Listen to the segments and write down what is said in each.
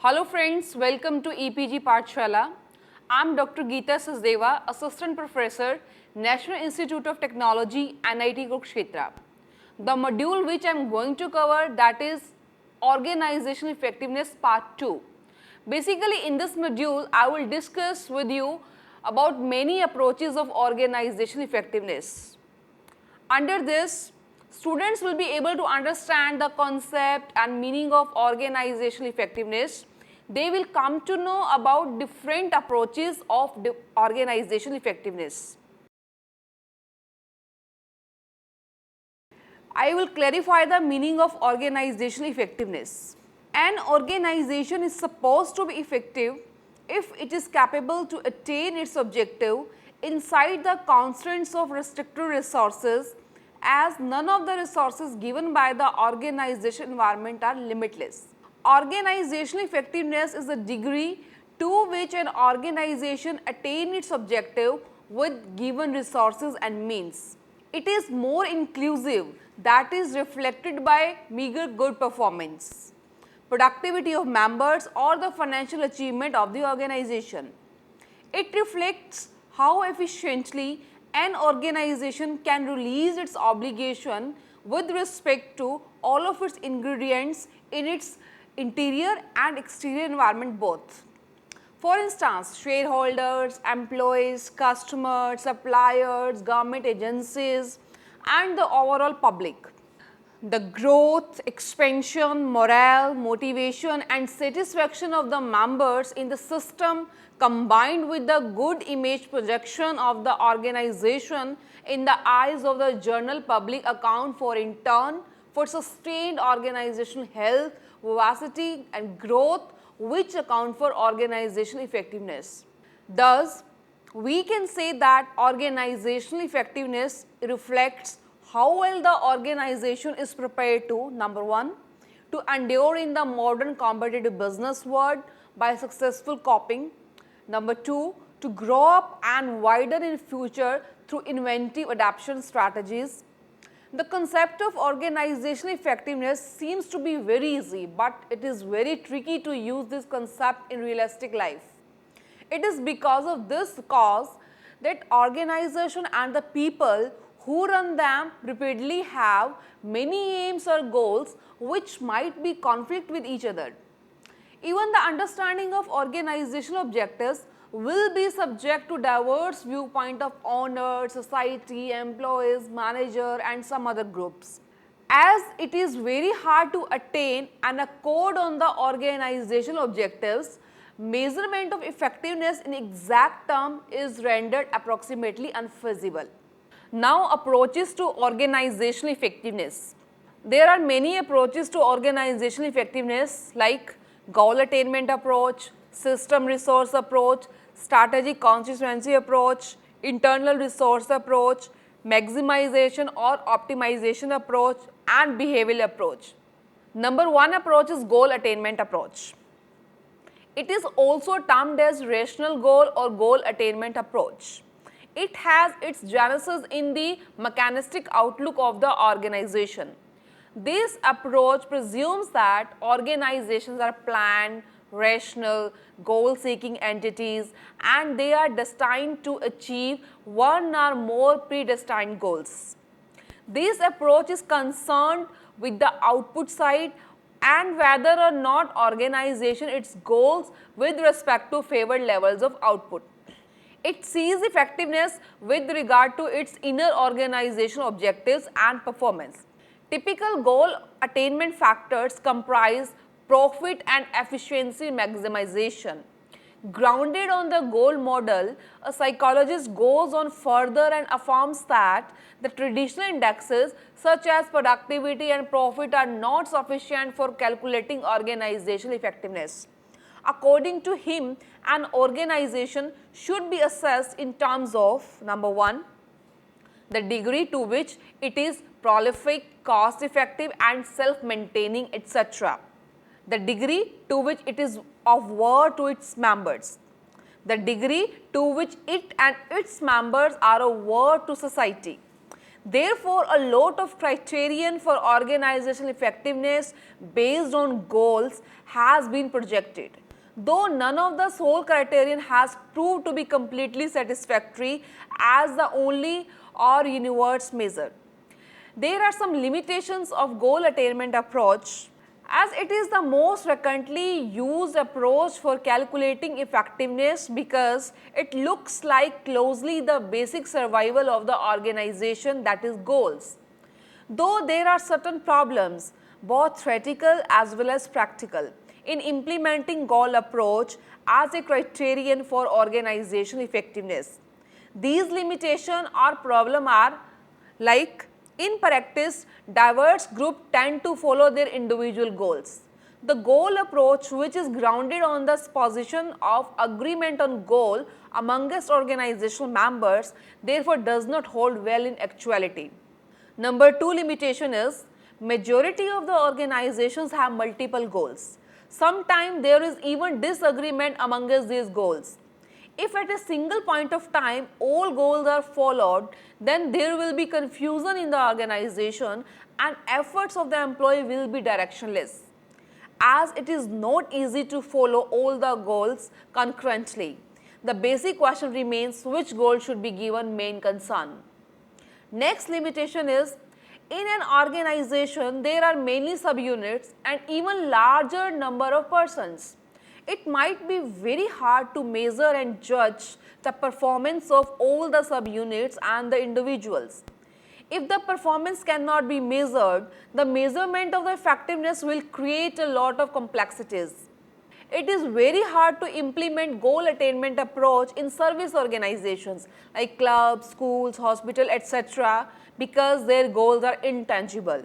Hello friends, welcome to EPG Pathshala. I am Dr. Geeta Sachdeva, Assistant Professor, National Institute of Technology, NIT Kurukshetra. The module which I am going to cover, that is Organizational Effectiveness Part 2. Basically in this module, I will discuss with you about many approaches of organizational effectiveness. Under this, students will be able to understand the concept and meaning of organizational effectiveness. They will come to know about different approaches of organizational effectiveness. I will clarify the meaning of organizational effectiveness. An organization is supposed to be effective if it is capable to attain its objective inside the constraints of restricted resources, as none of the resources given by the organization environment are limitless. Organizational effectiveness is the degree to which an organization attains its objective with given resources and means. It is more inclusive, that is reflected by meager good performance, productivity of members or the financial achievement of the organization. It reflects how efficiently an organization can release its obligation with respect to all of its ingredients in its interior and exterior environment both. For instance, shareholders, employees, customers, suppliers, government agencies and the overall public. The growth, expansion, morale, motivation and satisfaction of the members in the system combined with the good image projection of the organization in the eyes of the general public account for in turn for sustained organizational health, vivacity and growth, which account for organizational effectiveness. Thus, we can say that organizational effectiveness reflects how well the organization is prepared to, number one, to endure in the modern competitive business world by successful coping. Number two, to grow up and widen in future through inventive adaptation strategies. The concept of organizational effectiveness seems to be very easy, but it is very tricky to use this concept in realistic life. It is because of this cause that organization and the people who run them repeatedly have many aims or goals which might be conflict with each other. Even the understanding of organizational objectives will be subject to diverse viewpoint of owner, society, employees, manager and some other groups. As it is very hard to attain and accord on the organizational objectives, measurement of effectiveness in exact term is rendered approximately unfeasible. Now, approaches to organizational effectiveness. There are many approaches to organizational effectiveness like goal attainment approach, system resource approach, strategic constituency approach, internal resource approach, maximization or optimization approach and behavioral approach. Number one approach is goal attainment approach. It is also termed as rational goal or goal attainment approach. It has its genesis in the mechanistic outlook of the organization. This approach presumes that organizations are planned, rational, goal-seeking entities and they are destined to achieve one or more predestined goals. This approach is concerned with the output side and whether or not organization its goals with respect to favored levels of output. It sees effectiveness with regard to its inner organizational objectives and performance. Typical goal attainment factors comprise profit and efficiency maximization. Grounded on the goal model, a psychologist goes on further and affirms that the traditional indexes such as productivity and profit are not sufficient for calculating organizational effectiveness. According to him, an organization should be assessed in terms of number one, the degree to which it is prolific, cost effective and self-maintaining, etc. The degree to which it is of worth to its members. The degree to which it and its members are of worth to society. Therefore, a lot of criterion for organizational effectiveness based on goals has been projected. Though none of the sole criterion has proved to be completely satisfactory as the only or universe measure. There are some limitations of goal attainment approach as it is the most frequently used approach for calculating effectiveness because it looks like closely the basic survival of the organization, that is goals. Though there are certain problems, both theoretical as well as practical, in implementing goal approach as a criterion for organizational effectiveness. These limitations or problem are like in practice, diverse groups tend to follow their individual goals. The goal approach, which is grounded on the position of agreement on goal amongst organizational members, therefore does not hold well in actuality. Number 2 limitation is majority of the organizations have multiple goals. Sometimes there is even disagreement amongst these goals. If at a single point of time all goals are followed, then there will be confusion in the organization and efforts of the employee will be directionless, as it is not easy to follow all the goals concurrently. The basic question remains which goal should be given main concern. Next limitation is in an organization there are many subunits and even larger number of persons. It might be very hard to measure and judge the performance of all the subunits and the individuals. If the performance cannot be measured, the measurement of the effectiveness will create a lot of complexities. It is very hard to implement goal attainment approach in service organizations like clubs, schools, hospitals, etc. because their goals are intangible.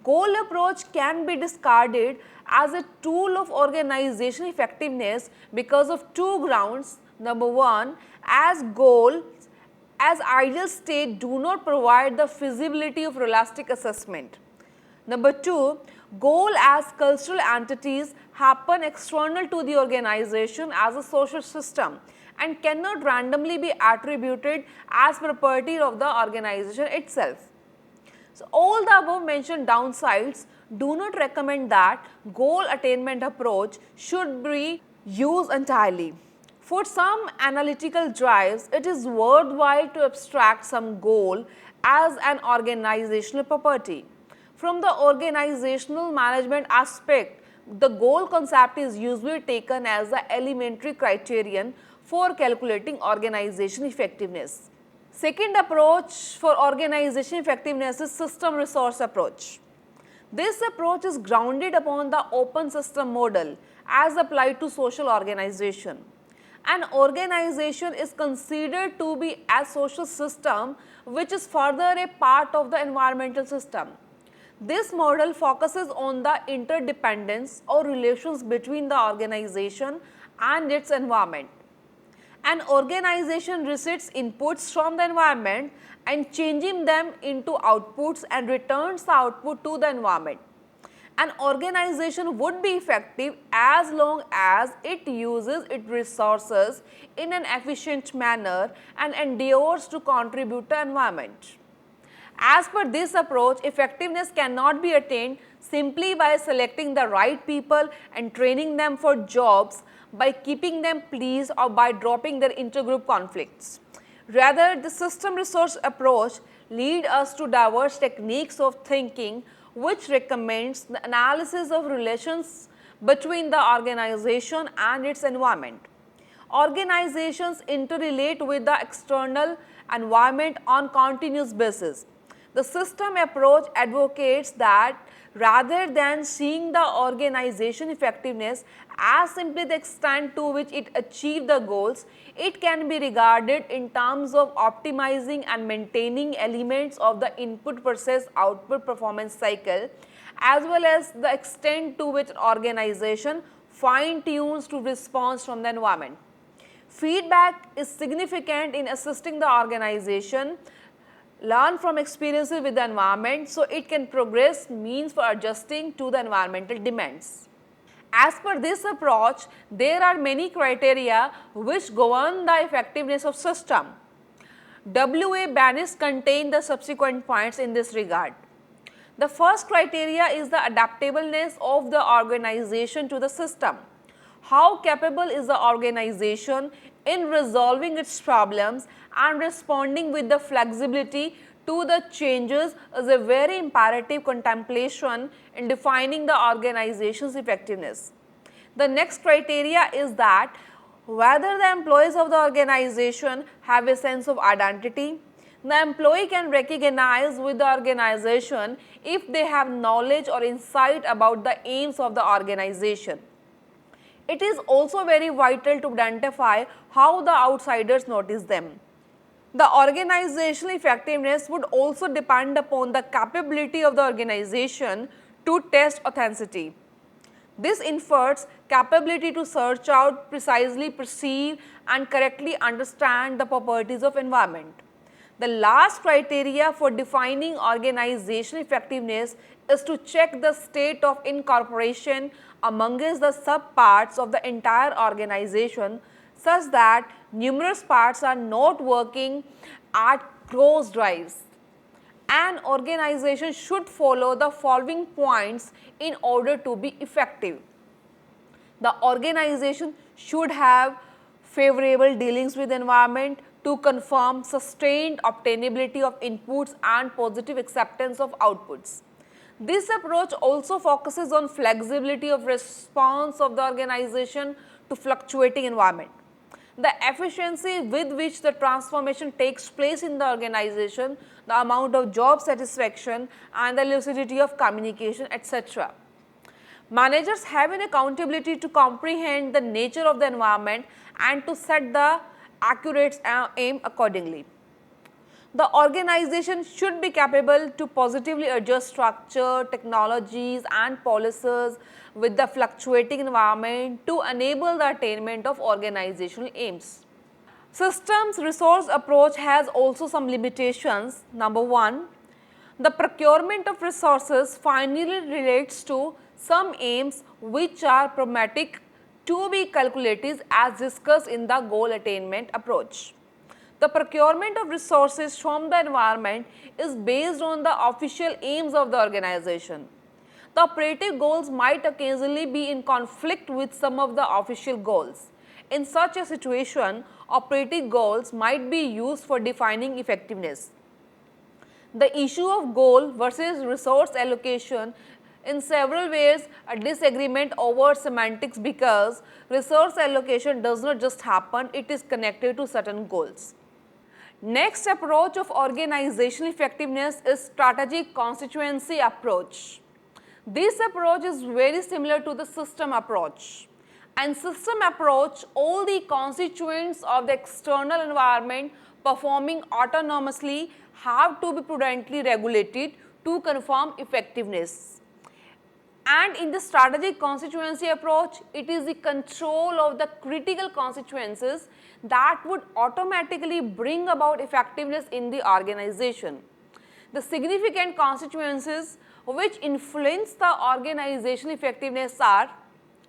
Goal approach can be discarded as a tool of organizational effectiveness because of two grounds. Number one, as goals as ideal state do not provide the feasibility of realistic assessment. Number two, goal as cultural entities happen external to the organization as a social system and cannot randomly be attributed as property of the organization itself. So, all the above mentioned downsides do not recommend that goal attainment approach should be used entirely. For some analytical drives, it is worthwhile to abstract some goal as an organizational property. From the organizational management aspect, the goal concept is usually taken as the elementary criterion for calculating organization effectiveness. Second approach for organization effectiveness is system resource approach. This approach is grounded upon the open system model as applied to social organization. An organization is considered to be a social system which is further a part of the environmental system. This model focuses on the interdependence or relations between the organization and its environment. An organization receives inputs from the environment and changing them into outputs and returns the output to the environment. An organization would be effective as long as it uses its resources in an efficient manner and endeavors to contribute to the environment. As per this approach, effectiveness cannot be attained simply by selecting the right people and training them for jobs, by keeping them pleased or by dropping their intergroup conflicts. Rather, the system resource approach leads us to diverse techniques of thinking which recommends the analysis of relations between the organization and its environment. Organizations interrelate with the external environment on continuous basis. The system approach advocates that rather than seeing the organization effectiveness as simply the extent to which it achieved the goals, it can be regarded in terms of optimizing and maintaining elements of the input process output performance cycle, as well as the extent to which an organization fine-tunes to response from the environment. Feedback is significant in assisting the organization learn from experiences with the environment so it can progress means for adjusting to the environmental demands. As per this approach, there are many criteria which govern the effectiveness of system. WA Banis contain the subsequent points in this regard. The first criteria is the adaptableness of the organization to the system. How capable is the organization in resolving its problems and responding with the flexibility to the changes is a very imperative contemplation in defining the organization's effectiveness. The next criteria is that whether the employees of the organization have a sense of identity. The employee can recognize with the organization if they have knowledge or insight about the aims of the organization. It is also very vital to identify how the outsiders notice them. The organizational effectiveness would also depend upon the capability of the organization to test authenticity. This infers capability to search out, precisely perceive and correctly understand the properties of environment. The last criteria for defining organizational effectiveness is to check the state of incorporation amongst the subparts of the entire organization such that numerous parts are not working at cross drives. An organization should follow the following points in order to be effective. The organization should have favorable dealings with the environment to confirm sustained obtainability of inputs and positive acceptance of outputs. This approach also focuses on flexibility of response of the organization to fluctuating environment. The efficiency with which the transformation takes place in the organization, the amount of job satisfaction and the lucidity of communication, etc. Managers have an accountability to comprehend the nature of the environment and to set the accurate aim accordingly. The organization should be capable to positively adjust structure, technologies and policies with the fluctuating environment to enable the attainment of organizational aims. Systems resource approach has also some limitations. Number one, the procurement of resources finally relates to some aims which are pragmatic to be calculated as discussed in the goal attainment approach. The procurement of resources from the environment is based on the official aims of the organization. The operative goals might occasionally be in conflict with some of the official goals. In such a situation, operative goals might be used for defining effectiveness. The issue of goal versus resource allocation in several ways a disagreement over semantics because resource allocation does not just happen, it is connected to certain goals. Next approach of organizational effectiveness is strategic constituency approach. This approach is very similar to the system approach. And system approach, all the constituents of the external environment performing autonomously have to be prudently regulated to confirm effectiveness. And in the strategic constituency approach, it is the control of the critical constituencies that would automatically bring about effectiveness in the organization. The significant constituencies which influence the organizational effectiveness are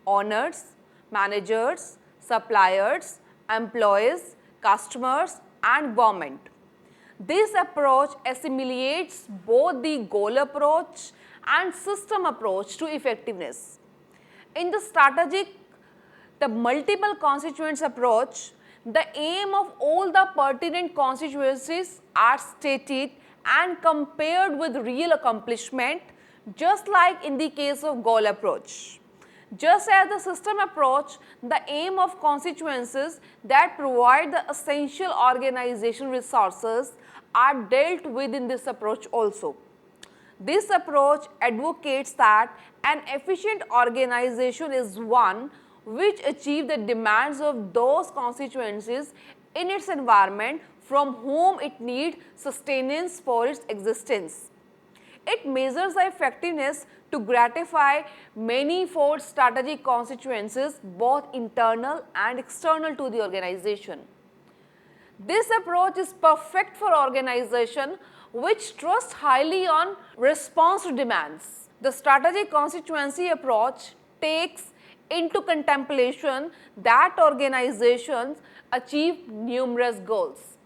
owners, managers, suppliers, employees, customers and government. This approach assimilates both the goal approach and system approach to effectiveness. In the strategic, the multiple constituents approach, the aim of all the pertinent constituencies are stated and compared with real accomplishment, just like in the case of goal approach. Just as the system approach, the aim of constituencies that provide the essential organization resources are dealt with in this approach also. This approach advocates that an efficient organization is one which achieves the demands of those constituencies in its environment from whom it needs sustenance for its existence. It measures the effectiveness to gratify manifold strategic constituencies, both internal and external to the organization. This approach is perfect for organization which trust highly on response to demands. The strategic constituency approach takes into contemplation that organizations achieve numerous goals.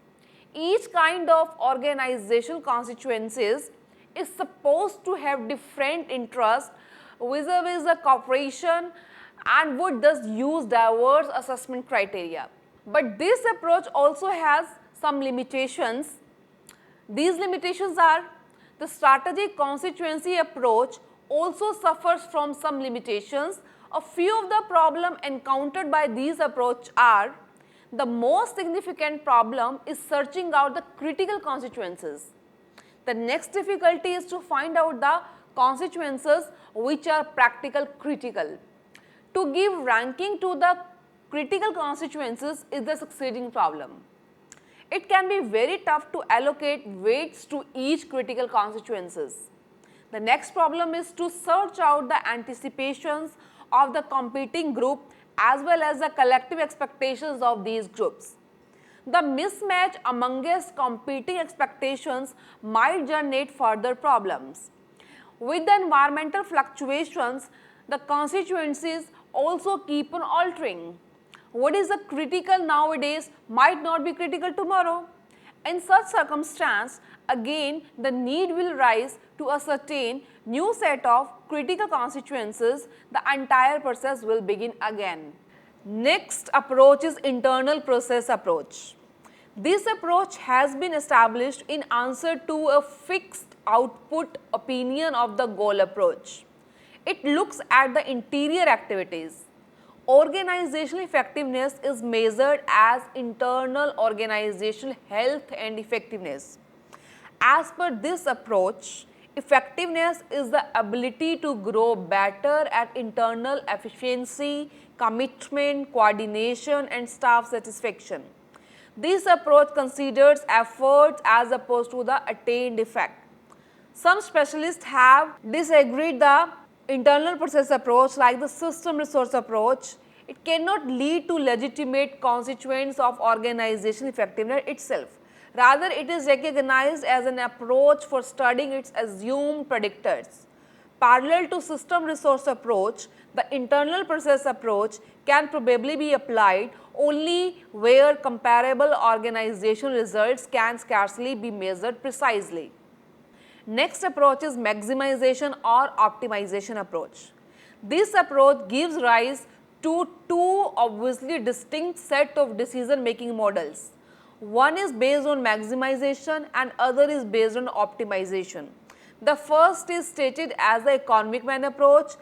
Each kind of organizational constituencies is supposed to have different interests vis-a-vis the corporation and would thus use diverse assessment criteria. But this approach also has some limitations. These limitations are the strategic constituency approach also suffers from some limitations. A few of the problems encountered by these approach are: the most significant problem is searching out the critical constituencies. The next difficulty is to find out the constituencies which are practical critical. To give ranking to the critical constituencies is the succeeding problem. It can be very tough to allocate weights to each critical constituencies. The next problem is to search out the anticipations of the competing group as well as the collective expectations of these groups. The mismatch amongst competing expectations might generate further problems. With the environmental fluctuations, the constituencies also keep on altering. What is the critical nowadays might not be critical tomorrow. In such circumstance, again the need will rise to ascertain new set of critical constituencies. The entire process will begin again. Next approach is internal process approach. This approach has been established in answer to a fixed output opinion of the goal approach. It looks at the interior activities. Organizational effectiveness is measured as internal organizational health and effectiveness. As per this approach, effectiveness is the ability to grow better at internal efficiency, commitment, coordination, and staff satisfaction. This approach considers efforts as opposed to the attained effect. Some specialists have disagreed the internal process approach like the system resource approach. It cannot lead to legitimate constituents of organizational effectiveness itself. Rather, it is recognized as an approach for studying its assumed predictors. Parallel to system resource approach, the internal process approach can probably be applied only where comparable organizational results can scarcely be measured precisely. Next approach is maximization or optimization approach. This approach gives rise to two obviously distinct set of decision making models. One is based on maximization and other is based on optimization. The first is stated as the economic man approach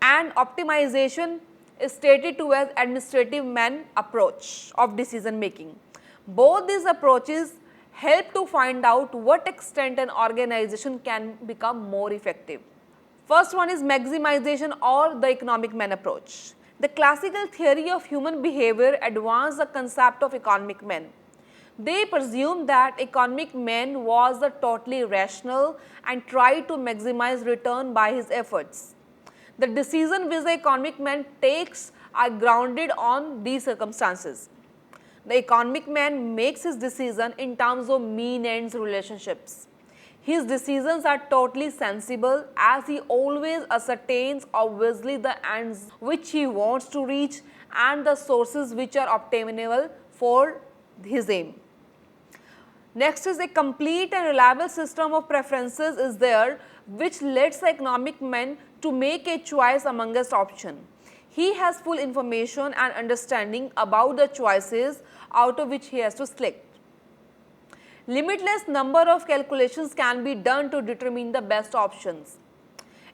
and optimization is stated to as administrative man approach of decision making. Both these approaches help to find out what extent an organization can become more effective. First one is maximization or the economic man approach. The classical theory of human behavior advanced the concept of economic man. They presumed that economic man was the totally rational and tried to maximize return by his efforts. The decision which the economic man takes are grounded on these circumstances. The economic man makes his decision in terms of mean ends relationships. His decisions are totally sensible as he always ascertains obviously the ends which he wants to reach and the sources which are obtainable for his aim. Next is a complete and reliable system of preferences is there which lets the economic man to make a choice amongst options. He has full information and understanding about the choices out of which he has to select. Limitless number of calculations can be done to determine the best options.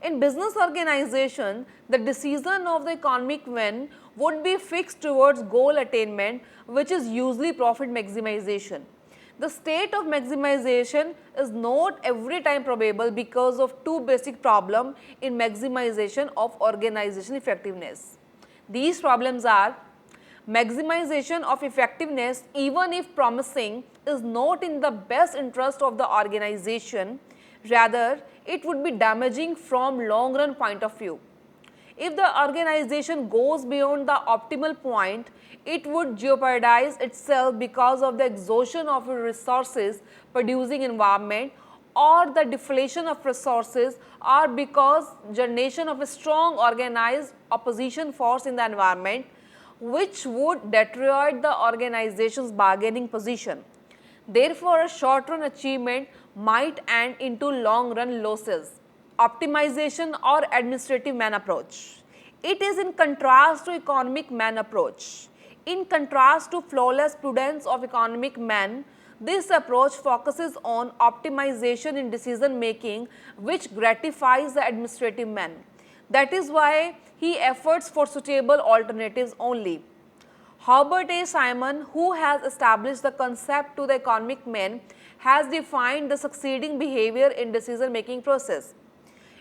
In business organization, the decision of the economic man would be fixed towards goal attainment, which is usually profit maximization. The state of maximization is not every time probable because of two basic problems in maximization of organizational effectiveness. These problems are: maximization of effectiveness, even if promising, is not in the best interest of the organization, rather it would be damaging from long run point of view. If the organization goes beyond the optimal point, it would jeopardize itself because of the exhaustion of resources producing environment or the deflation of resources or because generation of a strong organized opposition force in the environment which would deteriorate the organization's bargaining position. Therefore, a short-run achievement might end into long-run losses. Optimization or administrative man approach. It is in contrast to economic man approach. In contrast to flawless prudence of economic man, this approach focuses on optimization in decision making, which gratifies the administrative man. That is why he efforts for suitable alternatives only. Herbert A. Simon, who has established the concept to the economic man, has defined the succeeding behavior in decision-making process.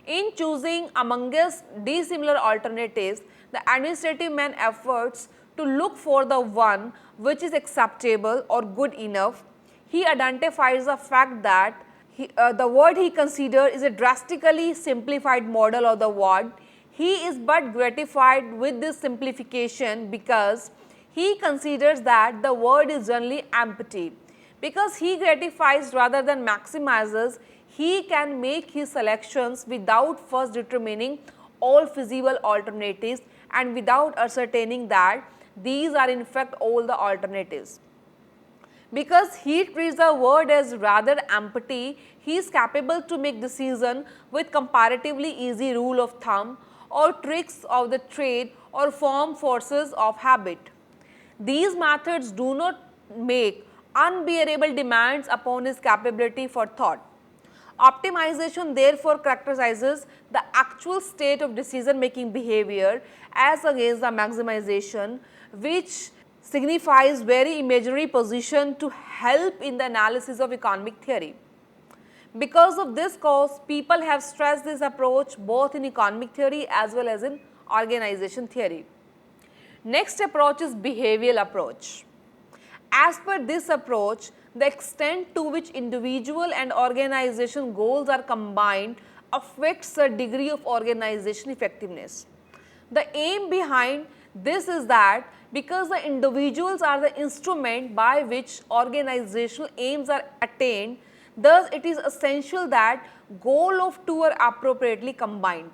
In choosing amongst dissimilar alternatives, the administrative man efforts to look for the one which is acceptable or good enough. He identifies the fact that the word he considers is a drastically simplified model of the word. He is but gratified with this simplification because he considers that the word is generally empty. Because he gratifies rather than maximizes, he can make his selections without first determining all feasible alternatives and without ascertaining that these are in fact all the alternatives. Because he treats the word as rather empty, he is capable to make decisions with comparatively easy rule of thumb or tricks of the trade or form forces of habit. These methods do not make unbearable demands upon his capability for thought. Optimization therefore characterizes the actual state of decision-making behavior as against the maximization, which signifies very imaginary position to help in the analysis of economic theory. Because of this cause, people have stressed this approach both in economic theory as well as in organization theory. Next approach is behavioral approach. As per this approach, the extent to which individual and organization goals are combined affects the degree of organization effectiveness. The aim behind this is that because the individuals are the instrument by which organizational aims are attained, thus it is essential that goal of two are appropriately combined.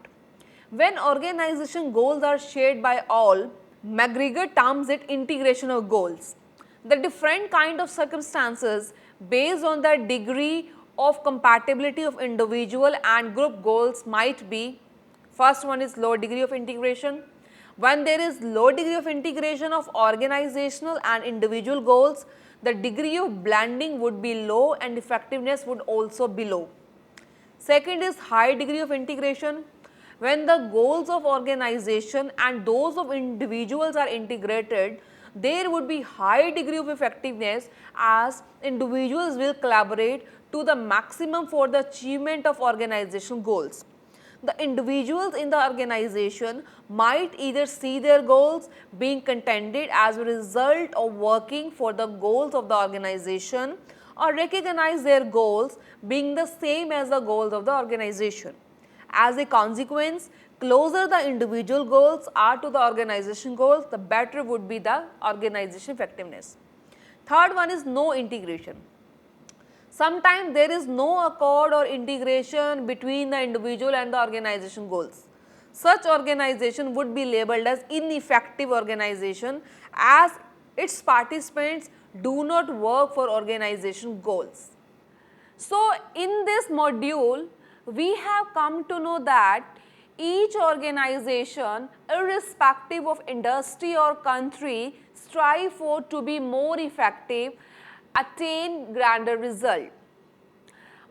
When organization goals are shared by all, McGregor terms it integration of goals. The different kind of circumstances based on the degree of compatibility of individual and group goals might be, first one is low degree of integration. When there is low degree of integration of organizational and individual goals, the degree of blending would be low and effectiveness would also be low. Second is high degree of integration. When the goals of organization and those of individuals are integrated, there would be high degree of effectiveness as individuals will collaborate to the maximum for the achievement of organizational goals. The individuals in the organization might either see their goals being contended as a result of working for the goals of the organization or recognize their goals being the same as the goals of the organization. As a consequence, closer the individual goals are to the organization goals, the better would be the organization effectiveness. Third one is no integration. Sometimes there is no accord or integration between the individual and the organization goals. Such organization would be labeled as ineffective organization as its participants do not work for organization goals. So, in this module, we have come to know that each organization, irrespective of industry or country, strive for to be more effective, attain grander result.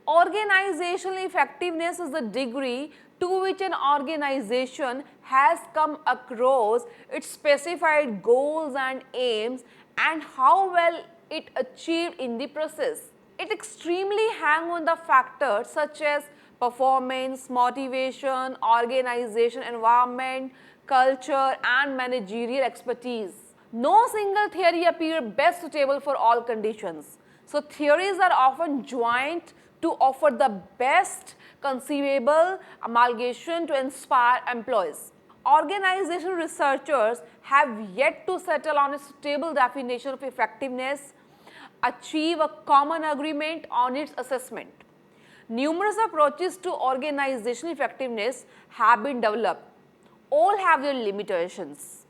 Organizational effectiveness is the degree to which an organization has come across its specified goals and aims and how well it achieved in the process. It extremely hangs on the factors such as performance, motivation, organization, environment, culture and managerial expertise. No single theory appears best suitable for all conditions. So, theories are often joined to offer the best conceivable amalgamation to inspire employees. Organizational researchers have yet to settle on a suitable definition of effectiveness, achieve a common agreement on its assessment. Numerous approaches to organizational effectiveness have been developed. All have their limitations.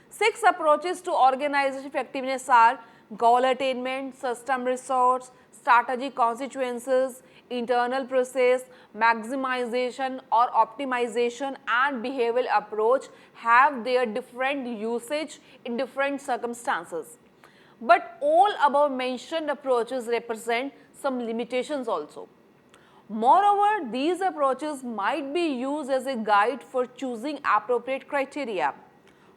6 approaches to organizational effectiveness are goal attainment, system resource, strategy, consequences, internal process, maximization or optimization and behavioral approach have their different usage in different circumstances. But all above mentioned approaches represent some limitations also. Moreover, these approaches might be used as a guide for choosing appropriate criteria.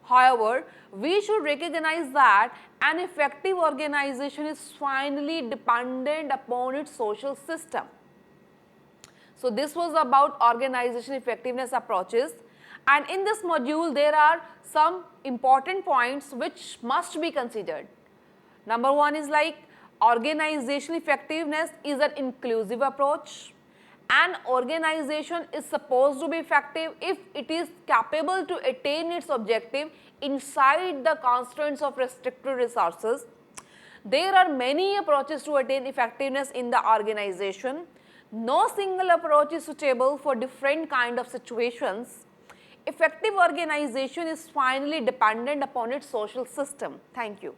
However, we should recognize that an effective organization is finally dependent upon its social system. So, this was about organization effectiveness approaches, and in this module there are some important points which must be considered. Number one is like organizational effectiveness is an inclusive approach. An organization is supposed to be effective if it is capable to attain its objective inside the constraints of restricted resources. There are many approaches to attain effectiveness in the organization. No single approach is suitable for different kind of situations. Effective organization is finally dependent upon its social system. Thank you.